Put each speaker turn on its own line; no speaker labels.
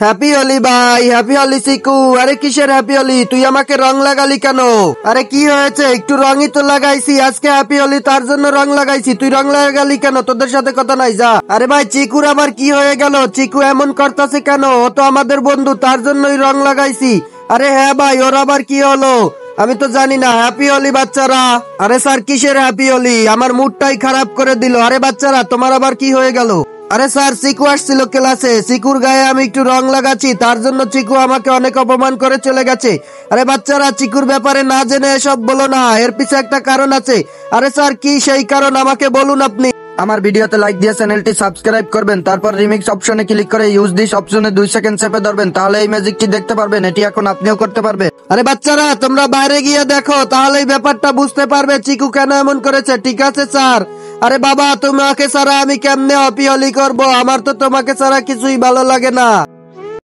Happy Holi ভাই, happy Holi চিকু। আরে কিসের হ্যাপি হোলি? তুই আমাকে রং লাগালি কেন? আরে কি হয়েছে? একটু রঙই তো লাগাইছি, আজকে হ্যাপি হোলি তার জন্য রং লাগাইছি। তুই রং লাগালি কেন? তোদের সাথে কথা নাই, যা। আরে ভাই চিকুর আবার কি হয়ে গেল? চিকু এমন করতেছে কেন? ও তো আমাদের বন্ধু, তার জন্যই রং লাগাইছি। আরে হ্যাঁ ভাই, ওর আবার কি হলো? আমি তো জানি না। হ্যাপি হোলি বাচ্চারা। আরে স্যার কিসের হ্যাপি হোলি? আমার মুডটাই খারাপ করে দিল। আরে বাচ্চারা তোমার আবার কি হয়ে গেল? আরে স্যার চিকু আসছিল ক্লাসে, চিকুর গায়ে আমি একটু রং লাগাচ্ছি, তার জন্য চিকু আমাকে অনেক অপমান করে চলে গেছে। আরে বাচ্চারা চিকুর ব্যাপারে না জেনে এসব বলো না, এর পিছে একটা কারণ আছে। আরে স্যার কি সেই কারণ আমাকে বলুন আপনি। আমার ভিডিওতে লাইক দিয়ে চ্যানেলটি সাবস্ক্রাইব করবেন, তারপর রিমিক্স অপশনে ক্লিক করে ইউজ দিস অপশনে 2 সেকেন্ড চেপে ধরবেন, তাহলে এই ম্যাজিকটি দেখতে পারবেন। এটি এখন আপনিও করতে পারবেন। আরে বাচ্চারা তোমরা বাইরে গিয়ে দেখো, তাহলে এই ব্যাপারটা বুঝতে পারবে চিকু কেন এমন করেছে। ঠিক আছে স্যার। আরে বাবা তোমাকে ছাড়া আমি কেমনে হ্যাপি হোলি করবো? আমার তো তোমাকে ছাড়া কিছুই ভালো লাগে না।